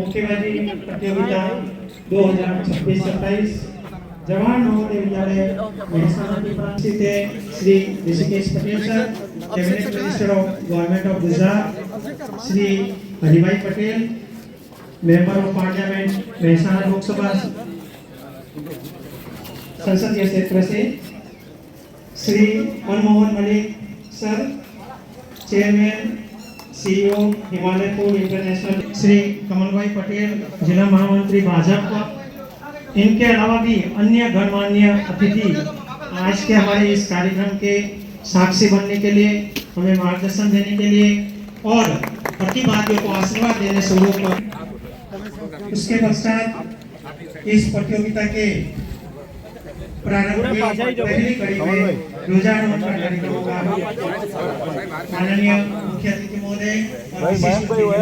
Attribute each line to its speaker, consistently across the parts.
Speaker 1: मुक्केबाजी प्रतियोगिता 2026-27 जवाहर नवोदय विद्यालय मेहसाणा की प्रांत स्थित Shri Rishikesh Patel sir, cabinet minister of government of Gujarat, Shri Haribhai Patel, member of parliament Mehsana Lok Sabha संसदीय क्षेत्र से, Shri Manmohan Malik sir, chairman CEO Himalaya food international, Shri Kamal bhai Patel, जिला महामंत्री भाजपा, इनके अलावा भी अन्य गणमान्य अतिथि आज के हमारे इस कार्यक्रम के साक्षी बनने के लिए, हमें मार्गदर्शन देने के लिए और प्रतिभागियों को आशीर्वाद देने स्वरूप। उसके पश्चात इस प्रतियोगिता के प्रारंभ की पहली कड़ी में ध्वजारोहण का कार्यक्रम होगा। माननीय मुख्य अतिथि महोदय और विशिष्ट अतिथि
Speaker 2: भाई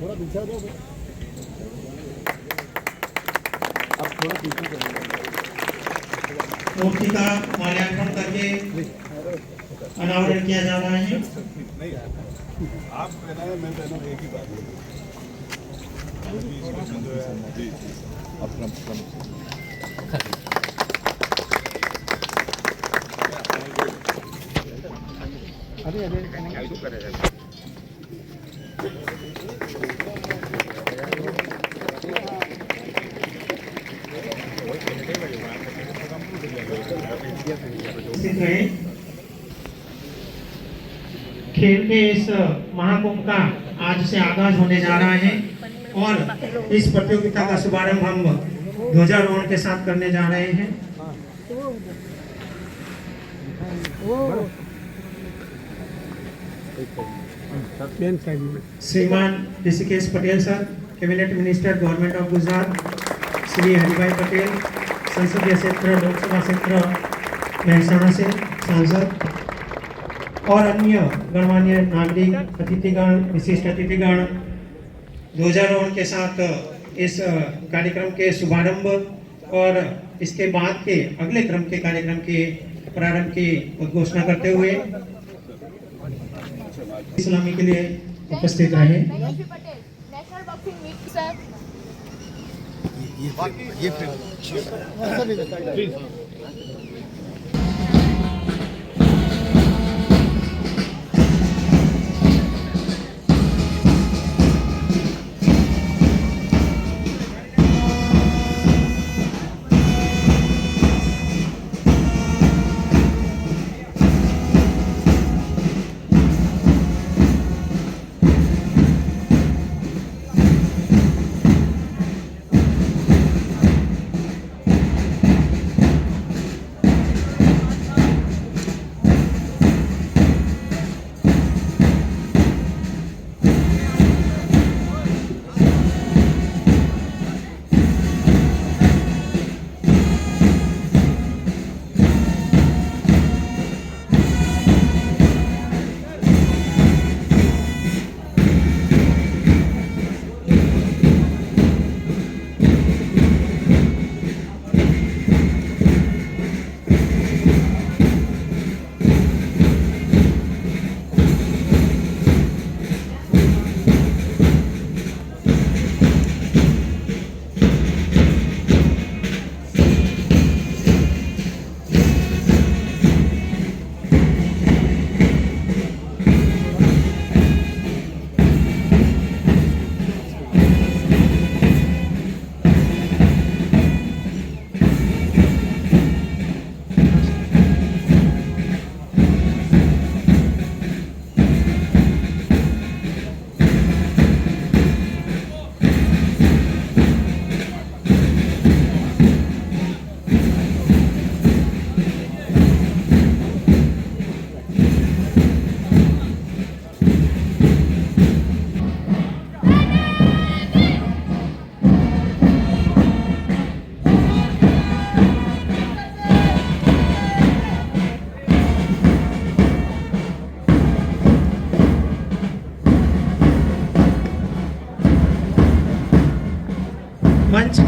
Speaker 2: थोड़ा पीछे दो, अब थोड़ा पीछे
Speaker 1: मूर्ति का माल्यार्पण करके अनावरण किया जा रहा है।
Speaker 2: आप कहना है, मैं कहना एक ही बात है।
Speaker 1: खेल के इस महाकुंभ का आज से आगाज होने जा रहा है और इस प्रतियोगिता का शुभारंभ हम ध्वजारोहण के साथ करने जा रहे हैं। श्रीमान Rishikesh Patel sir, cabinet minister government of Gujarat, Shri Haribhai Patel, संसदीय क्षेत्र लोकसभा क्षेत्र मेहसाणा से सांसद और अन्य गणमान्य नागरिक, अतिथिगण, विशिष्ट अतिथिगण ध्वजारोहण के साथ इस कार्यक्रम के शुभारंभ और इसके बाद के अगले क्रम के कार्यक्रम के प्रारंभ की उद्घोषणा करते हुए सलामी के लिए उपस्थित रहे।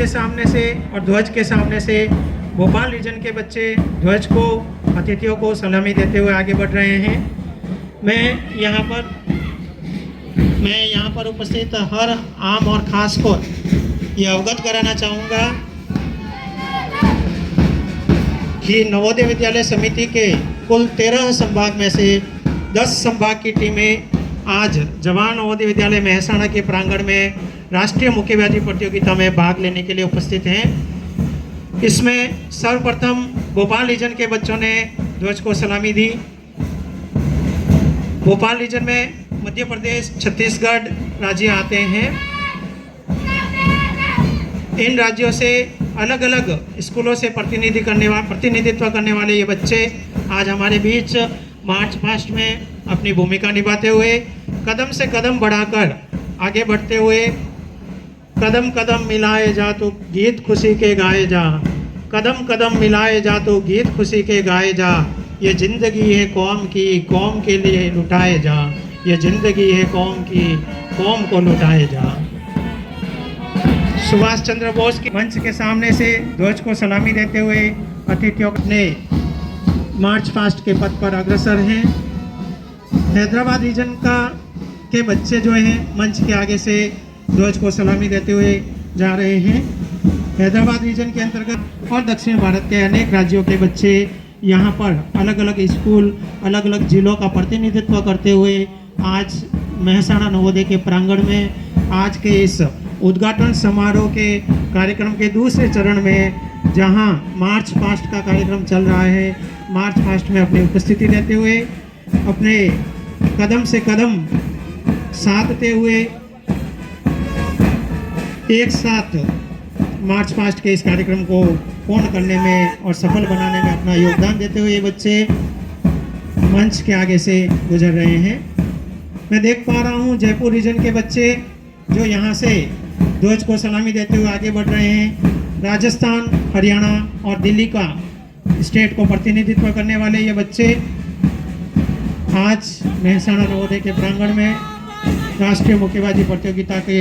Speaker 1: के सामने से और ध्वज के सामने से भोपाल रीजन के बच्चे ध्वज को, अतिथियों को सलामी देते हुए आगे बढ़ रहे हैं। मैं यहाँ पर उपस्थित हर आम और खास को ये अवगत कराना चाहूँगा कि नवोदय विद्यालय समिति के कुल 13 संभाग में से 10 संभाग की टीमें आज जवाहर नवोदय विद्यालय मेहसाणा के प्रांगण में राष्ट्रीय मुक्केबाजी प्रतियोगिता में भाग लेने के लिए उपस्थित हैं। इसमें सर्वप्रथम भोपाल रीजन के बच्चों ने ध्वज को सलामी दी। भोपाल रीजन में मध्य प्रदेश, छत्तीसगढ़ राज्य आते हैं। इन राज्यों से अलग अलग स्कूलों से प्रतिनिधित्व करने वाले ये बच्चे आज हमारे बीच मार्च पास्ट में अपनी भूमिका निभाते हुए कदम से कदम बढ़ाकर आगे बढ़ते हुए, कदम कदम मिलाए जा तो गीत खुशी के गाए जा, कदम कदम मिलाए जा तो गीत खुशी के गाए जा, ये जिंदगी है कौम की, कौम के लिए लुटाए जा, ये जिंदगी है कौम की, कौम को लुटाए जा। सुभाष चंद्र बोस के मंच के सामने से ध्वज को सलामी देते हुए अतिथियों ने मार्च पास्ट के पथ पर अग्रसर हैं। हैदराबाद रीजन के बच्चे जो हैं मंच के आगे से ध्वज को सलामी देते हुए जा रहे हैं। हैदराबाद रीजन के अंतर्गत और दक्षिण भारत के अनेक राज्यों के बच्चे यहाँ पर अलग अलग स्कूल, अलग अलग जिलों का प्रतिनिधित्व करते हुए आज मेहसाणा नवोदय के प्रांगण में आज के इस उद्घाटन समारोह के कार्यक्रम के दूसरे चरण में, जहां मार्च पास्ट का कार्यक्रम चल रहा है, मार्च पास्ट में अपनी उपस्थिति लेते हुए अपने कदम से कदम साधते हुए एक साथ मार्च पास्ट के इस कार्यक्रम को पूर्ण करने में और सफल बनाने में अपना योगदान देते हुए ये बच्चे मंच के आगे से गुजर रहे हैं। मैं देख पा रहा हूँ जयपुर रीजन के बच्चे जो यहाँ से ध्वज को सलामी देते हुए आगे बढ़ रहे हैं। राजस्थान, हरियाणा और दिल्ली का स्टेट को प्रतिनिधित्व करने वाले ये बच्चे आज मेहसाणा नवोदय के प्रांगण में राष्ट्रीय मुक्केबाजी प्रतियोगिता के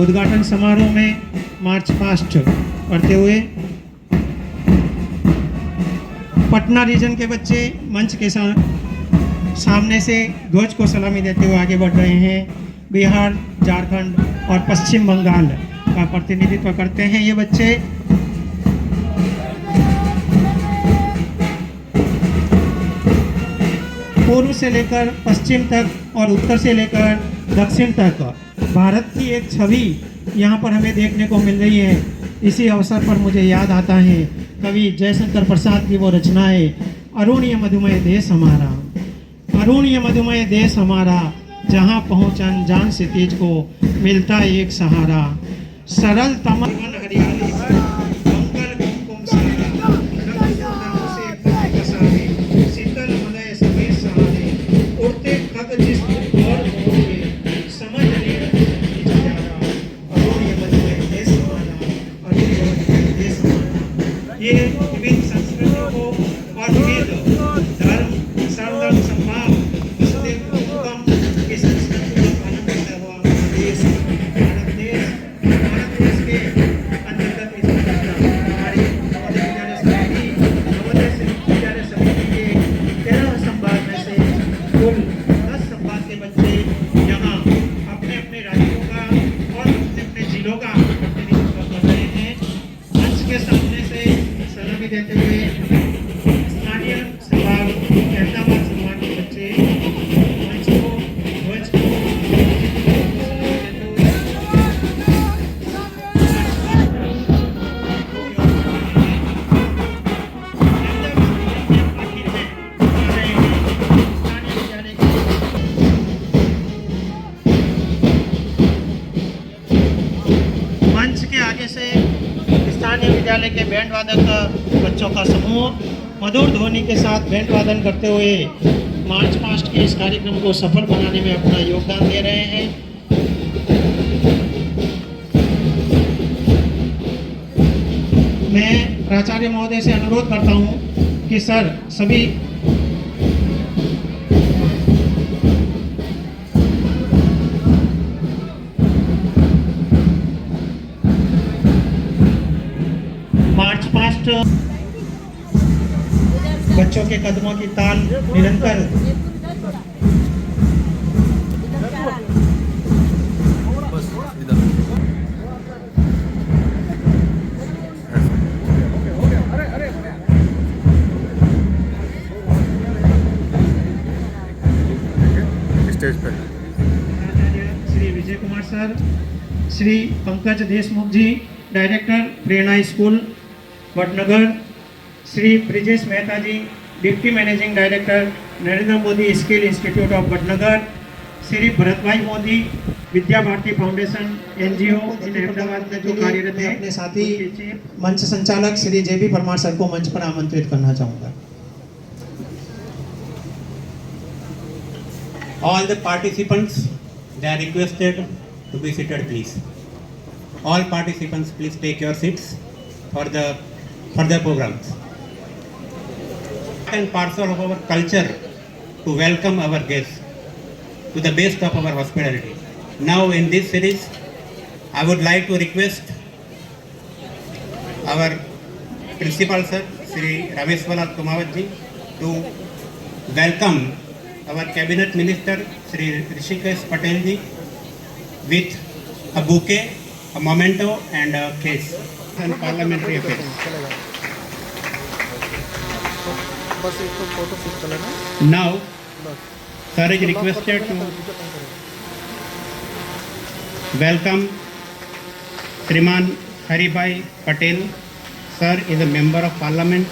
Speaker 1: उद्घाटन समारोह में मार्च पास्ट करते हुए, पटना रीजन के बच्चे मंच के सामने से ध्वज को सलामी देते हुए आगे बढ़ रहे हैं। बिहार, झारखंड और पश्चिम बंगाल का प्रतिनिधित्व करते हैं ये बच्चे। पूर्व से लेकर पश्चिम तक और उत्तर से लेकर दक्षिण तक भारत की एक छवि यहाँ पर हमें देखने को मिल रही है। इसी अवसर पर मुझे याद आता है कवि जयशंकर प्रसाद की वो रचनाएं, अरुणीय मधुमय देश हमारा, अरुणीय मधुमय देश हमारा, जहाँ पहुँच अनजान से तेज को मिलता एक सहारा, सरल तमन हरियाली मंगल कुमकुम सारा, से बसावे, शीतल मलय सभी सहारे, उड़ते खत जिस और मोड़े, समझ ले प्यारा, अरुणीय मधुमय देश हमारा, अरुणीय मधुमय देश हमारा। ये विविध संस्कृतियों को और विविध धर्म, सर्वधर्म संभाव, देते हुए स्थानीय संभाग अहमदाबाद संभाग के बच्चे मंच को ध्वज को मंच के आगे से स्थानीय विद्यालय के बैंड वादक बच्चों का समूह मधुर ध्वनि के साथ बैंड वादन करते हुए मार्च पास्ट के इस कार्यक्रम को सफल बनाने में अपना योगदान दे रहे हैं। मैं प्राचार्य महोदय से अनुरोध करता हूं कि सर सभी बच्चों के कदमों की ताल निरंतर
Speaker 3: स्टेज पे
Speaker 1: Acharya Shri Vijay Kumar sir, Shri Pankaj Deshmukh ji, director Prerna school Vadnagar, Shri Brijesh Mehta ji, deputy managing director Narendra Modi skill institute of Vadnagar, Shri Bharat bhai Modi, Vidya Bharati foundation NGO in Ahmedabad में जो कार्यरत है,
Speaker 4: अपने साथी
Speaker 1: उनके चीफ
Speaker 4: मंच संचालक श्री जेबी परमार सर को मंच पर आमंत्रित करना चाहूंगा।
Speaker 5: All the participants, they are requested to be seated, please. All participants, please take your seats for the programs. And parcel of our culture to welcome our guests to the best of our hospitality. Now, in this series, I would like to request our principal sir, Sri Rameshwar Kumawat ji, to welcome our cabinet minister Sri Rishikesh Patel ji with a bouquet, a memento and a case and parliamentary affairs.
Speaker 3: बस एक तो photo shoot कर लेना
Speaker 5: Now, sir is requested to welcome Shriman Haribhai Patel. Sir is a member of parliament.